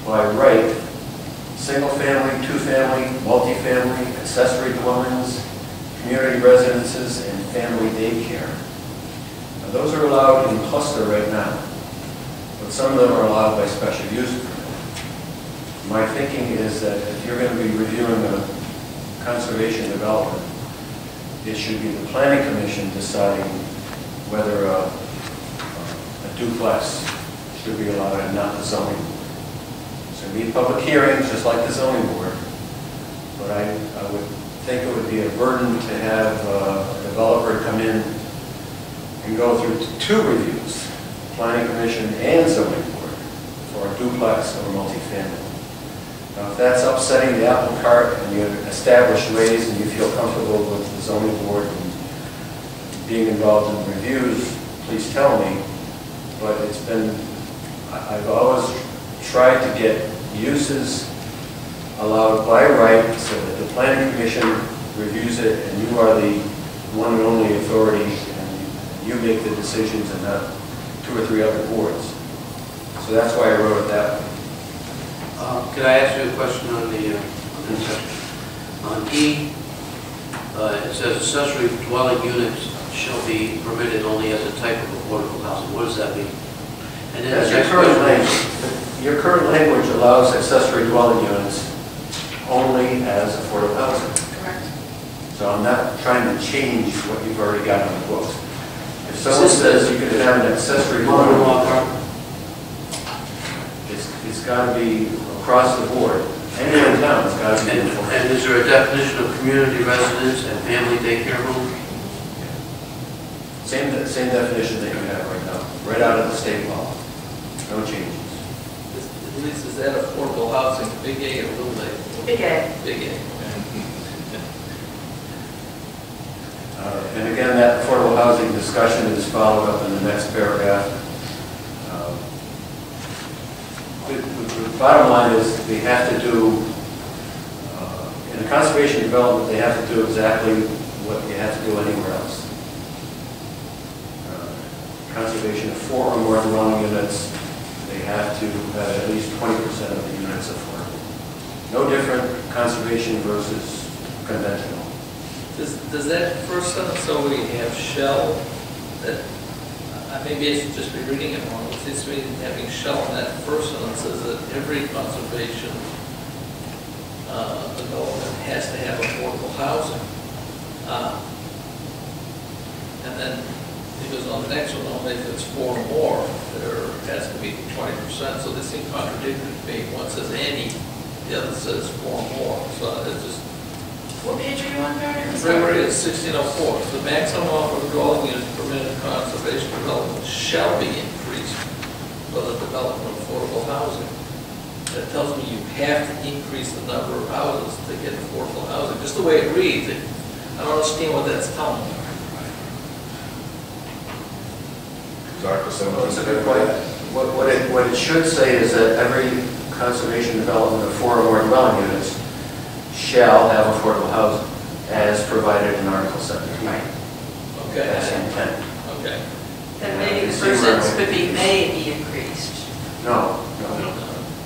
by right single-family, two-family, multifamily, accessory dwellings, community residences, and family daycare. Now, those are allowed in cluster right now, but some of them are allowed by special use permit. My thinking is that if you're going to be reviewing a conservation development, it should be the Planning Commission deciding whether a duplex should be allowed and not the zoning board. So we need public hearings just like the zoning board, but I would think it would be a burden to have a developer come in and go through two reviews, Planning Commission and zoning board, for a duplex or multifamily. Now, if that's upsetting the apple cart and you have established ways and you feel comfortable with the zoning board and being involved in reviews, please tell me. But it's been, I've always tried to get uses allowed by right so that the Planning Commission reviews it and you are the one and only authority and you make the decisions and not two or three other boards. So that's why I wrote it that way. Could I ask you a question on this section? On E, it says accessory dwelling units shall be permitted only as a type of affordable housing. What does that mean? And then that's your current language. Your current language allows accessory dwelling units only as affordable housing. Correct. So I'm not trying to change what you've already got on the books. If someone says you could have an accessory dwelling unit, it's got to be across the board. Anywhere in town, it's got to be enforced. And is there a definition of community residence and family daycare home? Same definition that you have right now, right out of the state law. No changes. At least is that affordable housing, big A or little A? Big A. Big A. And again, that affordable housing discussion is followed up in the next paragraph. The bottom line is they have to do, in a conservation development, they have to do exactly what you have to do anywhere else. Conservation of 4 or more dwelling units, they have to have at least 20% of the units affordable. No different conservation versus conventional. Does that first sentence, so we have shall, that maybe I should just be reading it wrong. It seems to me having shall in that first sentence says that every conservation development has to have affordable housing. And then it goes on the next one, only if it's 4 or more, there has to be 20%. So this seems contradictory to me. One says any, the other says 4 or more. So it's just. What page are you on, Barry? Primary is 1604. The maximum offer of dwelling units permitted in conservation development shall be increased for the development of affordable housing. That tells me you have to increase the number of houses to get affordable housing. Just the way it reads, I don't understand what that's telling me. Well, that's a good point. What it should say is that every conservation development of 4 or more dwelling units shall have affordable housing as provided in Article 17. Right. Okay. That's the intent. Okay. Then maybe the first sentence could be may be increased. No.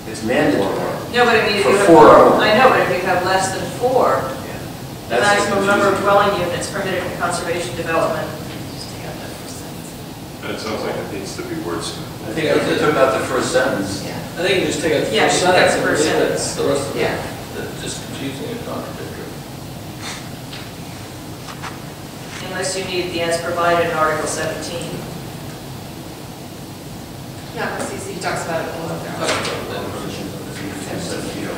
It's mandatory. No, but I mean, if For you have 4 or more. I know, but if you have less than 4, the That's maximum number of confusing. dwelling units permitted in conservation development. It sounds like it needs to be wordsmithed. I think I took out the first sentence. Yeah. I think you just take out the Yeah, first just take out sentence the and first leave it. sentence. The rest of it, Yeah. that's just confusing and contradictory. Unless you need the as provided in Article 17. Yeah, but see, he talks about it below there. Provisions of the 1705.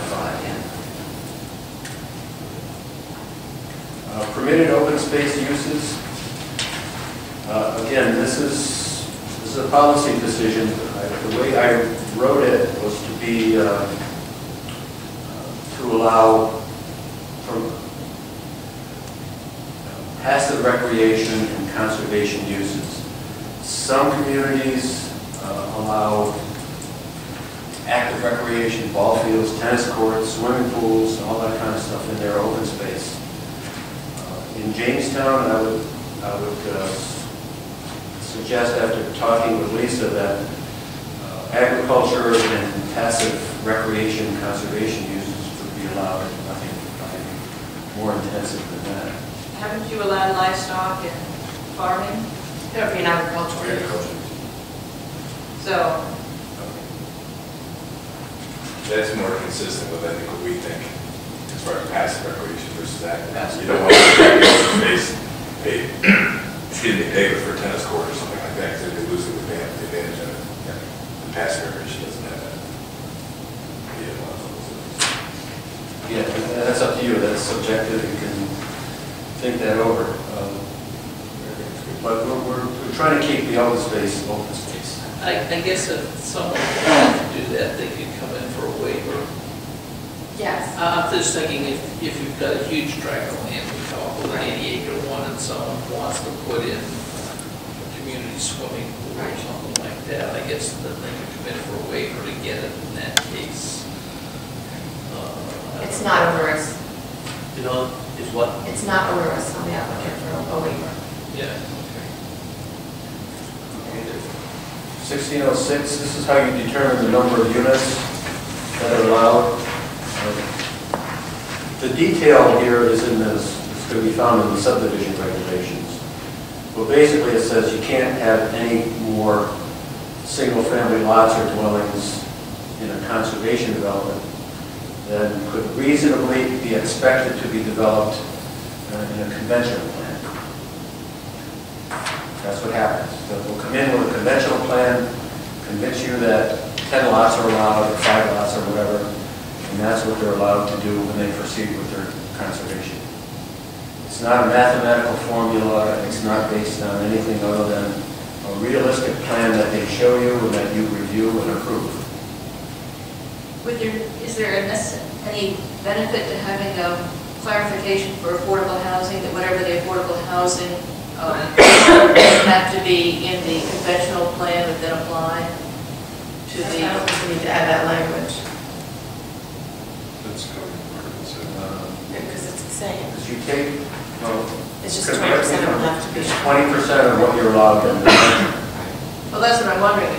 Permitted open space uses. Again, this is a policy decision. The way I wrote it was to be to allow from passive recreation and conservation uses. Some communities allow active recreation, ball fields, tennis courts, swimming pools, all that kind of stuff in their open space. In Jamestown, I would suggest, after talking with Lisa, that agriculture and passive recreation conservation uses would be allowed, nothing more intensive than that. Haven't you allowed livestock and farming? That would be an agricultural. So, That's more consistent with, I think, what we think, as far as passive recreation versus active. Passive. You don't want to pay for tennis court or something like that, because they lose the advantage of it. The passive recreation doesn't have that. Yeah, that's up to you, that's subjective, you can think that over. But we're trying to keep the open space open space. I guess if someone wanted to do that, they could come in for a waiver. Yes. I'm just thinking if you've got a huge tract of land, we come up with an 80-acre one, and someone wants to put in a community swimming pool or something like that, I guess that they could come in for a waiver to get it in that case. It's not onerous. You know, is what? It's not onerous on the applicant for a waiver. Yeah. 1606, this is how you determine the number of units that are allowed. The detail here is in this, it's going to be found in the subdivision regulations. But basically it says you can't have any more single-family lots or dwellings in a conservation development than could reasonably be expected to be developed in a conventional plan. That's what happens. They'll come in with a conventional plan, convince you that 10 lots are allowed, or 5 lots or whatever, and that's what they're allowed to do when they proceed with their conservation. It's not a mathematical formula, it's not based on anything other than a realistic plan that they show you and that you review and approve. is there any benefit to having a clarification for affordable housing, that whatever the affordable housing doesn't have to be in the conventional plan would then apply to I the... don't think we need to add that language, That's covered part of it, so. because it's the same. Because you take, It's just 20% will have to be. 20% of what you're allowed in the conventional. Well, that's what I'm wondering,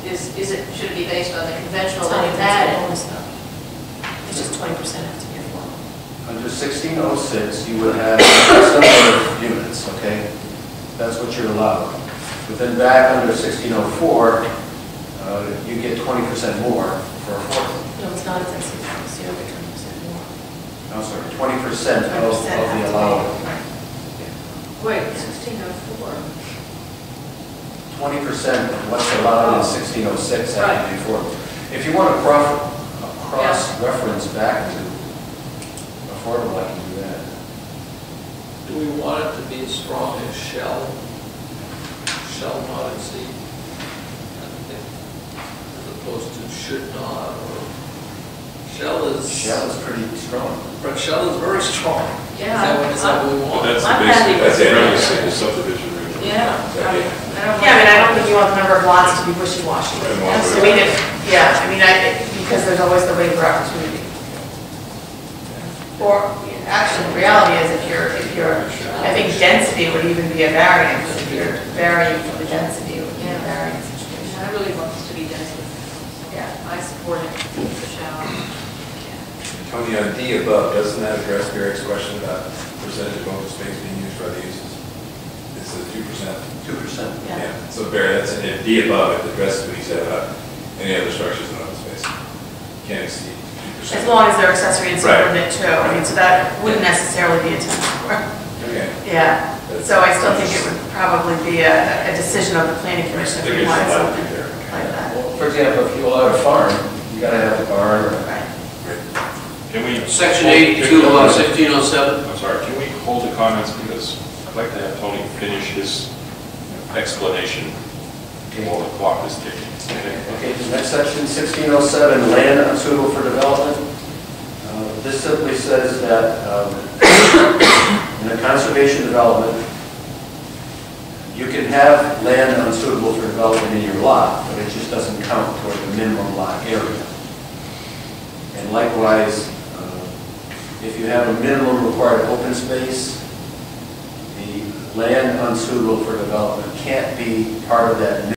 should it be based on the conventional that you've added? It's just 20% have to be affordable. Under 1606, you would have X number of units, okay? That's what you're allowed. But then back under 1604, you get 20% more for affordable. No, it's not, it's actually, so you'll get 20% more. I'm sorry, 20% of 20% have to the be- allowable. right. Wait, 1604. 20% of what's allowed in 1606 have to be affordable. If you want to cross-reference back to affordable, I can do that. Do we want it to be as strong as shall not exceed? I think, as opposed to should not, or shall is... Shell is pretty strong. But shall is very strong. Yeah. Is that what we want? That's the I'm happy basic, with that's the it. really simple subdivision regulation. Yeah. I don't think you want the number of lots to be wishy-washy. So we did, yeah, I mean, because there's always the waiver opportunity. Or, actually, the reality is if you're, I think density would even be a variance. If you're varying from the density, it would be a variance situation. I really want this to be density. Yeah. I support it, for shall. Tony, on D above, doesn't that address Barry's question about percentage of open space being used by the uses? It says 2%. 2%. Yeah. So Barry, that's in D above, it addresses what he said about any other structures in open space. Can't exceed 2%. As long as they're accessory and Right. subordinate too. I mean, so that wouldn't necessarily be a tenant. Okay. Yeah. So I still think it would probably be a decision of the planning commission if we wanted something like that. Well, for example, if you allow a farm, you gotta have a barn. Right. Can we? Section 82, 1607. I'm sorry, can we hold the comments because I'd like to have Tony finish his explanation while the clock is ticking. Okay, the next section, 1607, land unsuitable for development. This simply says that in a conservation development, you can have land unsuitable for development in your lot, but it just doesn't count toward the minimum lot area. And likewise, if you have a minimum required open space, the land unsuitable for development can't be part of that